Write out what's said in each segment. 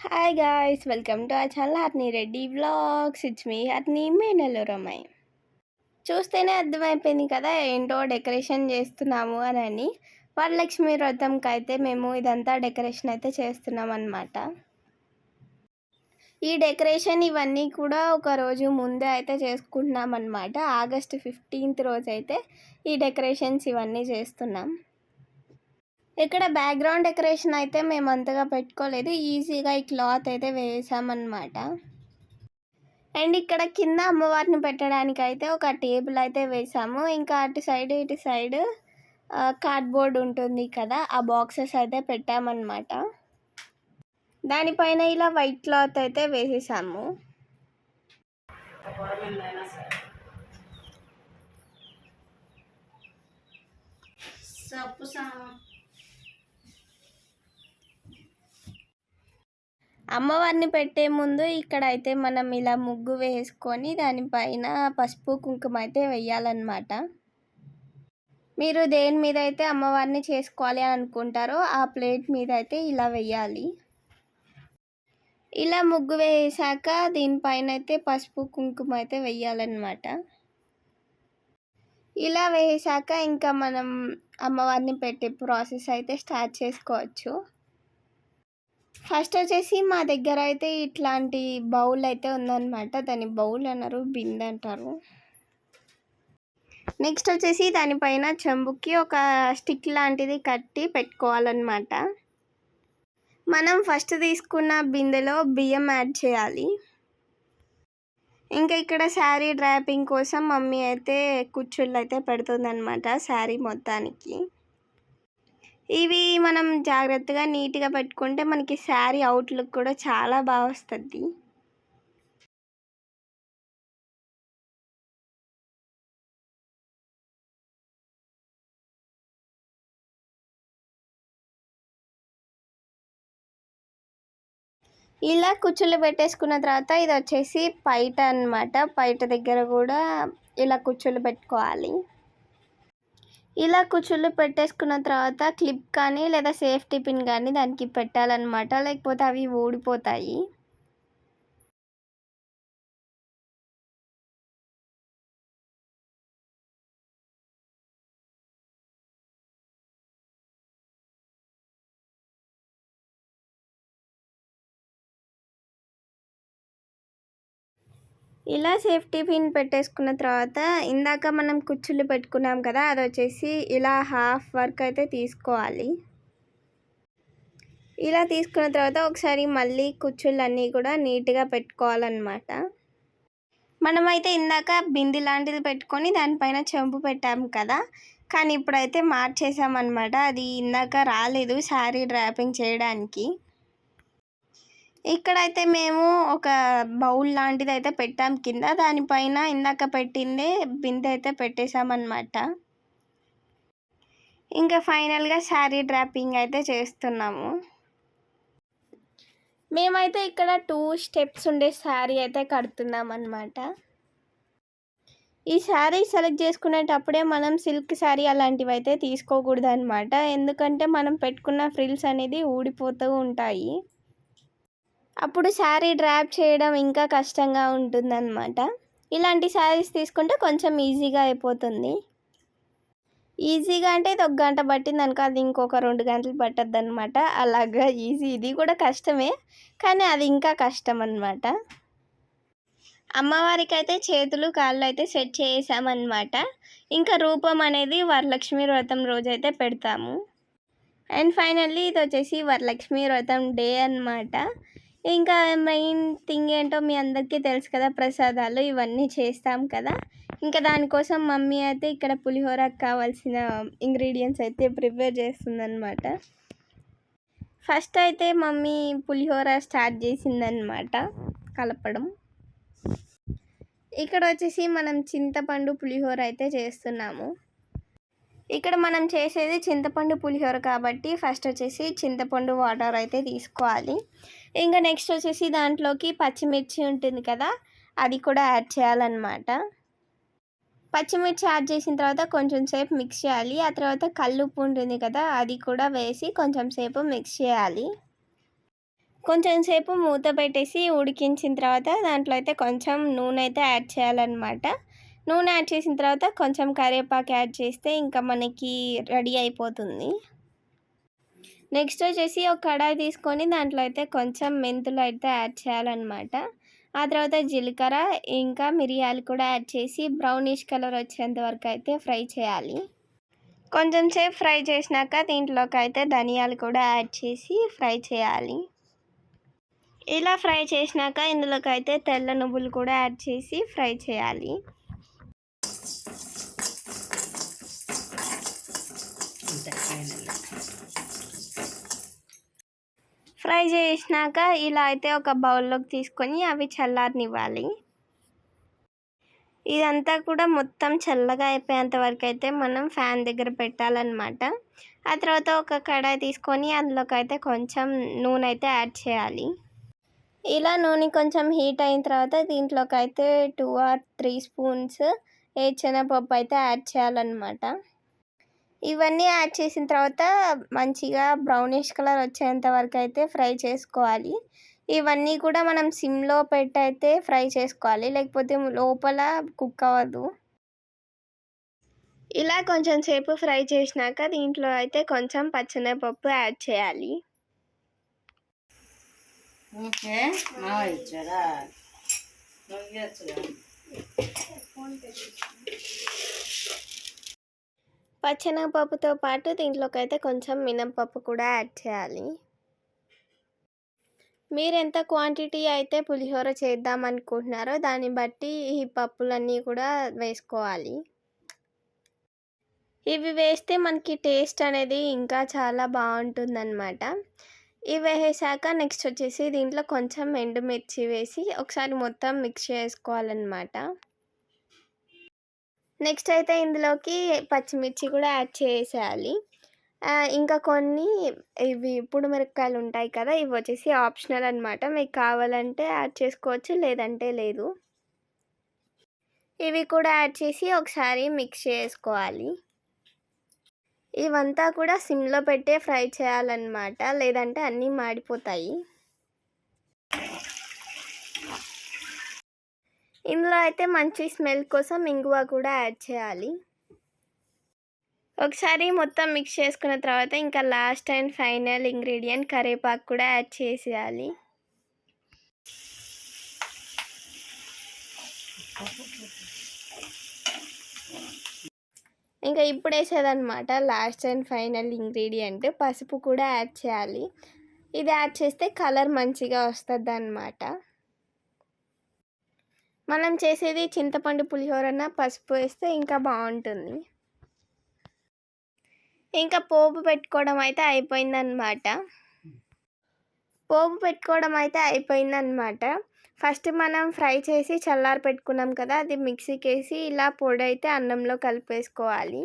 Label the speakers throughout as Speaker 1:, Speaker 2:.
Speaker 1: Hi guys, welcome to our channel Harni Reddy vlogs. It's me Harni మేనల్లురమ్మాయి. చూస్తేనే అర్థమైపోయింది కదా ఏంటో డెకరేషన్ చేస్తున్నాము అని. వరలక్ష్మి వ్రతంకి అయితే మేము ఇదంతా డెకరేషన్ అయితే చేస్తున్నాం అన్నమాట. ఈ డెకరేషన్ ఇవన్నీ కూడా ఒక రోజు ముందే అయితే చేసుకుంటున్నాం అన్నమాట. ఆగస్ట్ 15th రోజు అయితే ఈ డెకరేషన్స్ ఇవన్నీ చేస్తున్నాం. ఇక్కడ బ్యాక్గ్రౌండ్ డెకరేషన్ అయితే మేము అంతగా పెట్టుకోలేదు, ఈజీగా ఈ క్లాత్ అయితే వేసామన్నమాట. అండ్ ఇక్కడ కింద అమ్మవారిని పెట్టడానికి అయితే ఒక టేబుల్ అయితే వేసాము. ఇంకా అటు సైడ్ ఇటు సైడ్ కార్డ్బోర్డ్ ఉంటుంది కదా, ఆ బాక్సెస్ అయితే పెట్టామన్నమాట. దానిపైన ఇలా వైట్ క్లాత్ అయితే వేసేసాము. అమ్మవారిని పెట్టే ముందు ఇక్కడ అయితే మనం ఇలా ముగ్గు వేసుకొని దానిపైన పసుపు కుంకుమ అయితే వేయాలన్నమాట. మీరు దేని మీద అయితే అమ్మవారిని చేసుకోవాలి అని అనుకుంటారో ఆ ప్లేట్ మీద అయితే ఇలా వేయాలి. ఇలా ముగ్గు వేసాక దీనిపైన అయితే పసుపు కుంకుమ అయితే వేయాలన్నమాట. ఇలా వేసాక ఇంకా మనం అమ్మవారిని పెట్టే ప్రాసెస్ అయితే స్టార్ట్ చేసుకోవచ్చు. ఫస్ట్ వచ్చేసి మా దగ్గర అయితే ఇట్లాంటి బౌల్ అయితే ఉందన్నమాట. దాన్ని బౌల్ అన్నారు, బిందె అంటారు. నెక్స్ట్ వచ్చేసి దానిపైన చెంబుకి ఒక స్టిక్ లాంటిది కట్టి పెట్టుకోవాలన్నమాట. మనం ఫస్ట్ తీసుకున్న బిందెలో బియ్యం యాడ్ చేయాలి. ఇంకా ఇక్కడ శారీ డ్రాపింగ్ కోసం మమ్మీ అయితే కుచ్చుళ్ళు అయితే పెడుతుందన్నమాట శారీ మొత్తానికి. ఇవి మనం జాగ్రత్తగా నీట్గా పెట్టుకుంటే మనకి శారీ అవుట్లుక్ కూడా చాలా బాగా వస్తుంది. ఇలా కుచ్చుళ్ళు పెట్టేసుకున్న తర్వాత ఇది వచ్చేసి పైట అన్నమాట. పైట దగ్గర కూడా ఇలా కుచ్చుళ్ళు పెట్టుకోవాలి. ఇలా కుచ్చుళ్ళు పెట్టేసుకున్న తర్వాత క్లిప్ కానీ లేదా సేఫ్టీ పిన్ కానీ దానికి పెట్టాలన్నమాట, లేకపోతే అవి ఊడిపోతాయి. ఇలా సేఫ్టీ పిన్ పెట్టేసుకున్న తర్వాత ఇందాక మనం కుచ్చుళ్ళు పెట్టుకున్నాం కదా, అది వచ్చేసి ఇలా హాఫ్ వర్క్ అయితే తీసుకోవాలి. ఇలా తీసుకున్న తర్వాత ఒకసారి మళ్ళీ కుచ్చుళ్ళన్నీ కూడా నీట్గా పెట్టుకోవాలన్నమాట. మనమైతే ఇందాక బింది లాంటిది పెట్టుకొని దానిపైన చెంపు పెట్టాము కదా, కానీ ఇప్పుడైతే మార్చేసామన్నమాట. అది ఇందాక రాలేదు శారీ డ్రాపింగ్ చేయడానికి. ఇక్కడైతే మేము ఒక బౌల్ లాంటిది అయితే పెట్టాం కింద, దానిపైన ఇందాక పెట్టిందే బిందె అయితే పెట్టేశామన్నమాట. ఇంకా ఫైనల్గా శారీ డ్రాపింగ్ అయితే చేస్తున్నాము. మేమైతే ఇక్కడ 2 స్టెప్స్ ఉండే శారీ అయితే కడుతున్నాం అన్నమాట. ఈ శారీ సెలెక్ట్ చేసుకునేటప్పుడే మనం సిల్క్ శారీ అలాంటివి అయితే తీసుకోకూడదు అనమాట, ఎందుకంటే మనం పెట్టుకున్న ఫ్రిల్స్ అనేది ఊడిపోతూ ఉంటాయి. అప్పుడు శారీ డ్రాప్ చేయడం ఇంకా కష్టంగా ఉంటుందన్నమాట. ఇలాంటి శారీస్ తీసుకుంటే కొంచెం ఈజీగా అయిపోతుంది. ఈజీగా అంటే ఇది 1 గంట పట్టింది అనుకో, అది ఇంకొక 2 గంటలు పట్టద్దు అనమాట. అలాగా ఈజీ. ఇది కూడా కష్టమే, కానీ అది ఇంకా కష్టం అన్నమాట. అమ్మవారికి అయితే చేతులు కాళ్ళు అయితే సెట్ చేసామన్నమాట. ఇంకా రూపం అనేది వరలక్ష్మి వ్రతం రోజు అయితే పెడతాము. అండ్ ఫైనల్లీ ఇది వచ్చేసి వరలక్ష్మి వ్రతం డే అన్నమాట. ఇంకా మెయిన్ థింగ్ ఏంటో మీ అందరికీ తెలుసు కదా, ప్రసాదాలు ఇవన్నీ చేస్తాం కదా. ఇంకా దానికోసం మమ్మీ అయితే ఇక్కడ పులిహోరకు కావాల్సిన ఇంగ్రీడియంట్స్ అయితే ప్రిపేర్ చేస్తుందన్నమాట. ఫస్ట్ అయితే మమ్మీ పులిహోర స్టార్ట్ చేసిందనమాట కలపడం. ఇక్కడ వచ్చేసి మనం చింతపండు పులిహోర అయితే చేస్తున్నాము. ఇక్కడ మనం చేసేది చింతపండు పులిహోర కాబట్టి ఫస్ట్ వచ్చేసి చింతపండు వాటర్ అయితే తీసుకోవాలి. ఇంకా నెక్స్ట్ వచ్చేసి దాంట్లోకి పచ్చిమిర్చి ఉంటుంది కదా, అది కూడా యాడ్ చేయాలన్నమాట. పచ్చిమిర్చి యాడ్ చేసిన తర్వాత కొంచెం సేపు మిక్స్ చేయాలి. ఆ తర్వాత కల్లుప్పు ఉంటుంది కదా, అది కూడా వేసి కొంచెం సేపు మిక్స్ చేయాలి. కొంచెం సేపు మూత పెట్టేసి ఉడికించిన తర్వాత దాంట్లో అయితే కొంచెం నూనె అయితే యాడ్ చేయాలన్నమాట. నూనె యాడ్ చేసిన తర్వాత కొంచెం కరివేపాకు యాడ్ చేస్తే ఇంకా మనకి రెడీ అయిపోతుంది. నెక్స్ట్ వచ్చేసి ఒక కడాయి తీసుకొని దాంట్లో అయితే కొంచెం మెంతులు అయితే యాడ్ చేయాలన్నమాట. ఆ తర్వాత జీలకర్ర ఇంకా మిరియాలు కూడా యాడ్ చేసి బ్రౌనిష్ కలర్ వచ్చేంత వరకు అయితే ఫ్రై చేయాలి. కొంచెం సేపు ఫ్రై చేసినాక దీంట్లోకి అయితే ధనియాలు కూడా యాడ్ చేసి ఫ్రై చేయాలి. ఇలా ఫ్రై చేసినాక ఇందులోకి అయితే తెల్ల నువ్వులు కూడా యాడ్ చేసి ఫ్రై చేయాలి. ఫ్రై చేసినాక ఇలా అయితే ఒక బౌల్లోకి తీసుకొని అవి చల్లారనివ్వాలి. ఇదంతా కూడా మొత్తం చల్లగా అయిపోయేంత వరకు అయితే మనం ఫ్యాన్ దగ్గర పెట్టాలన్నమాట. ఆ తర్వాత ఒక కడాయి తీసుకొని అందులోకి అయితే కొంచెం నూనె అయితే యాడ్ చేయాలి. ఇలా నూనె కొంచెం హీట్ అయిన తర్వాత దీంట్లోకి అయితే 2 or 3 స్పూన్స్ శనగపప్పు అయితే యాడ్ చేయాలన్నమాట. ఇవన్నీ యాడ్ చేసిన తర్వాత మంచిగా బ్రౌనిష్ కలర్ వచ్చేంత వరకు అయితే ఫ్రై చేసుకోవాలి. ఇవన్నీ కూడా మనం సిమ్లో పెట్టయితే ఫ్రై చేసుకోవాలి, లేకపోతే లోపల కుక్ అవ్వదు. ఇలా కొంచెం సేపు ఫ్రై చేసినాక దీంట్లో అయితే కొంచెం పచ్చెనగపప్పు యాడ్ చేయాలి. పచ్చెనగపప్పుతో పాటు దీంట్లోకి అయితే కొంచెం మినపప్పు కూడా యాడ్ చేయాలి. మీరు ఎంత క్వాంటిటీ అయితే పులిహోర చేద్దాం అనుకుంటున్నారో దాన్ని బట్టి ఈ పప్పులన్నీ కూడా వేసుకోవాలి. ఇవి వేస్తే మనకి టేస్ట్ అనేది ఇంకా చాలా బాగుంటుందన్నమాట. ఇవి వేసాక నెక్స్ట్ వచ్చేసి దీంట్లో కొంచెం ఎండుమిర్చి వేసి ఒకసారి మొత్తం మిక్స్ చేసుకోవాలన్నమాట. నెక్స్ట్ అయితే ఇందులోకి పచ్చిమిర్చి కూడా యాడ్ చేసేయాలి. ఇంకా కొన్ని ఇవి పొడి మిరపకాయలు ఉంటాయి కదా, ఇవి వచ్చేసి ఆప్షనల్ అనమాట. మీకు కావాలంటే యాడ్ చేసుకోవచ్చు, లేదంటే లేదు. ఇవి కూడా యాడ్ చేసి ఒకసారి మిక్స్ చేసుకోవాలి. ఇవంతా కూడా సిమ్లో పెట్టే ఫ్రై చేయాలన్నమాట, లేదంటే అన్నీ మాడిపోతాయి. ఇందులో అయితే మంచి స్మెల్ కోసం ఇంగువ కూడా యాడ్ చేయాలి. ఒకసారి మొత్తం మిక్స్ చేసుకున్న తర్వాత ఇంకా లాస్ట్ అండ్ ఫైనల్ ఇంగ్రీడియంట్ కరివేపాకు కూడా యాడ్ చేసేయాలి. ఇంకా ఇప్పుడు వేసేదన్నమాట లాస్ట్ అండ్ ఫైనల్ ఇంగ్రీడియంట్ పసుపు కూడా యాడ్ చేయాలి. ఇది యాడ్ చేస్తే కలర్ మంచిగా వస్తుంది అన్నమాట. మనం చేసేది చింతపండు పులిహోరన పసుపు వేస్తే ఇంకా బాగుంటుంది. ఇంకా పోపు పెట్టుకోవడం అయితే అయిపోయిందన్నమాట. ఫస్ట్ మనం ఫ్రై చేసి చల్లారి పెట్టుకున్నాం కదా, అది మిక్సీకి వేసి ఇలా పొడి అయితే అన్నంలో కలిపేసుకోవాలి.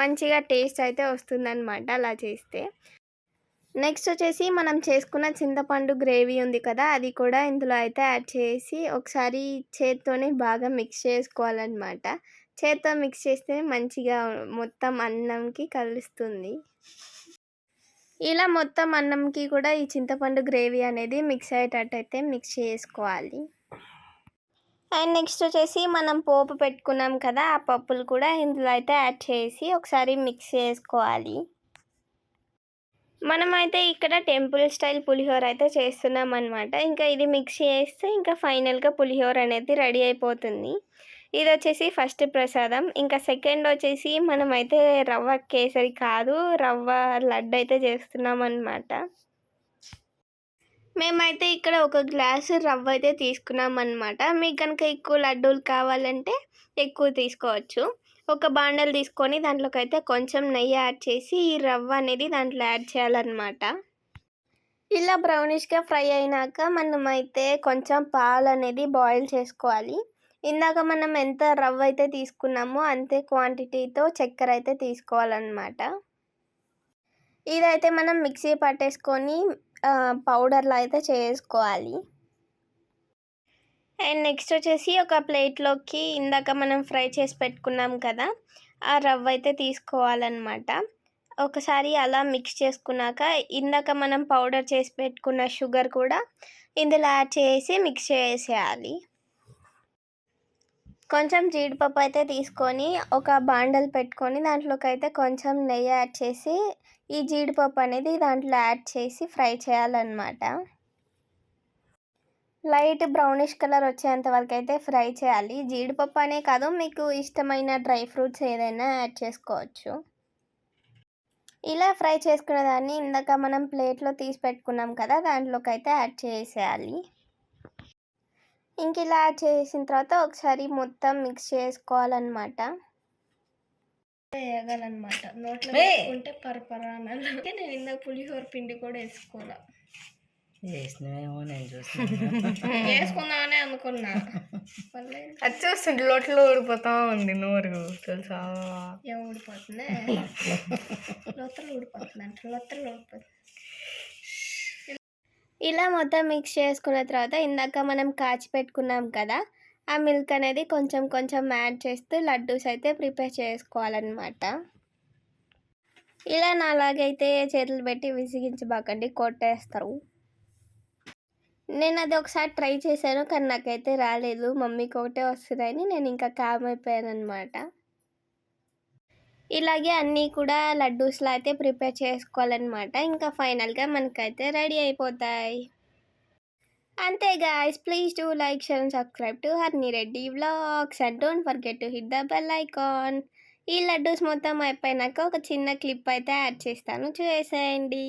Speaker 1: మంచిగా టేస్ట్ అయితే వస్తుందన్నమాట అలా చేస్తే. నెక్స్ట్ వచ్చేసి మనం చేసుకున్న చింతపండు గ్రేవీ ఉంది కదా, అది కూడా ఇందులో అయితే యాడ్ చేసి ఒకసారి చేత్తోనే బాగా మిక్స్ చేసుకోవాలన్నమాట. చేత్తో మిక్స్ చేస్తే మంచిగా మొత్తం అన్నంకి కలుస్తుంది. ఇలా మొత్తం అన్నంకి కూడా ఈ చింతపండు గ్రేవీ అనేది మిక్స్ అయ్యేటట్టు అయితే మిక్స్ చేసుకోవాలి. అండ్ నెక్స్ట్ వచ్చేసి మనం పోపు పెట్టుకున్నాం కదా, ఆ పప్పులు కూడా ఇందులో అయితే యాడ్ చేసి ఒకసారి మిక్స్ చేసుకోవాలి. మనమైతే ఇక్కడ టెంపుల్ స్టైల్ పులిహోర అయితే చేస్తున్నాం అనమాట. ఇంకా ఇది మిక్స్ చేస్తే ఇంకా ఫైనల్గా పులిహోర అనేది రెడీ అయిపోతుంది. ఇది వచ్చేసి ఫస్ట్ ప్రసాదం. ఇంకా సెకండ్ వచ్చేసి మనమైతే రవ్వ కేసరి కాదు, రవ్వ లడ్డు అయితే చేస్తున్నాం అనమాట. మేమైతే ఇక్కడ 1 గ్లాసు రవ్వ అయితే తీసుకున్నాం అనమాట. మీకు కనుక ఎక్కువ లడ్డూలు కావాలంటే ఎక్కువ తీసుకోవచ్చు. ఒక బాండలు తీసుకొని దాంట్లోకి అయితే కొంచెం నెయ్యి యాడ్ చేసి ఈ రవ్వ అనేది దాంట్లో యాడ్ చేయాలన్నమాట. ఇలా బ్రౌనిష్గా ఫ్రై అయినాక మనమైతే కొంచెం పాలు అనేది బాయిల్ చేసుకోవాలి. ఇందాక మనం ఎంత రవ్వ అయితే తీసుకున్నామో అంతే క్వాంటిటీతో చక్కెర అయితే తీసుకోవాలన్నమాట. ఇదైతే మనం మిక్సీ పట్టేసుకొని పౌడర్లో అయితే చేసుకోవాలి. అండ్ నెక్స్ట్ వచ్చేసి ఒక ప్లేట్లోకి ఇందాక మనం ఫ్రై చేసి పెట్టుకున్నాం కదా, ఆ రవ్వ అయితే తీసుకోవాలన్నమాట. ఒకసారి అలా మిక్స్ చేసుకున్నాక ఇందాక మనం పౌడర్ చేసి పెట్టుకున్న షుగర్ కూడా ఇందులో యాడ్ చేసి మిక్స్ చేసేయాలి. కొంచెం జీడిపప్పు అయితే తీసుకొని ఒక బాండల్ పెట్టుకొని దాంట్లోకి అయితే కొంచెం నెయ్యి యాడ్ చేసి ఈ జీడిపప్పు అనేది దాంట్లో యాడ్ చేసి ఫ్రై చేయాలన్నమాట. లైట్ బ్రౌనిష్ కలర్ వచ్చేంత వరకు అయితే ఫ్రై చేయాలి. జీడిపప్పు అనే కాదు, మీకు ఇష్టమైన డ్రై ఫ్రూట్స్ ఏదైనా యాడ్ చేసుకోవచ్చు. ఇలా ఫ్రై చేసుకున్న దాన్ని ఇందాక మనం ప్లేట్లో తీసి పెట్టుకున్నాం కదా, దాంట్లోకి అయితే యాడ్ చేసేయాలి. ఇంక ఇలా యాడ్ చేసిన తర్వాత ఒకసారి మొత్తం మిక్స్ చేసుకోవాలన్నమాట. వేయగలనమాట నోట్లో వేసుకుంటే పరపరానంటే నేను ఇందాక పులిహోర పిండి కూడా వేసుకోవాలా
Speaker 2: వేసినవేమో నేను చూస్తున్నాను.
Speaker 1: వేసుకుందామనే అనుకున్నా.
Speaker 2: అది చూస్తుంటే లోట్లో ఊడిపోతా ఉంది నోరు తెలుసా.
Speaker 1: ఏం ఊడిపోతుంది? లొత్తలు ఊడిపోతుందంట, లొత్తలు ఊడిపోతుంది. ఇలా మొత్తం మిక్స్ చేసుకున్న తర్వాత ఇందాక మనం కాచి పెట్టుకున్నాం కదా, ఆ మిల్క్ అనేది కొంచెం కొంచెం యాడ్ చేస్తూ లడ్డూస్ అయితే ప్రిపేర్ చేసుకోవాలన్నమాట. ఇలా నాలాగైతే చేతులు పెట్టి విసిగించబాకండి, కొట్టేస్తారు. నేను అది ఒకసారి ట్రై చేశాను కానీ నాకైతే రాలేదు. మమ్మీకి ఒకటే వస్తుందని నేను ఇంకా కామ్ అయిపోయాను అనమాట. ఇలాగే అన్నీ కూడా లడ్డూస్లా అయితే ప్రిపేర్ చేసుకోవాలన్నమాట. ఇంకా ఫైనల్గా మనకైతే రెడీ అయిపోతాయి. అంతే guys, please do like, share and subscribe to Harni Reddy Vlogs and don't forget to hit the bell icon. ఈ లడ్డూస్ మొత్తం అయిపోయినాక ఒక చిన్న క్లిప్ అయితే యాడ్ చేస్తాను, చూసేయండి.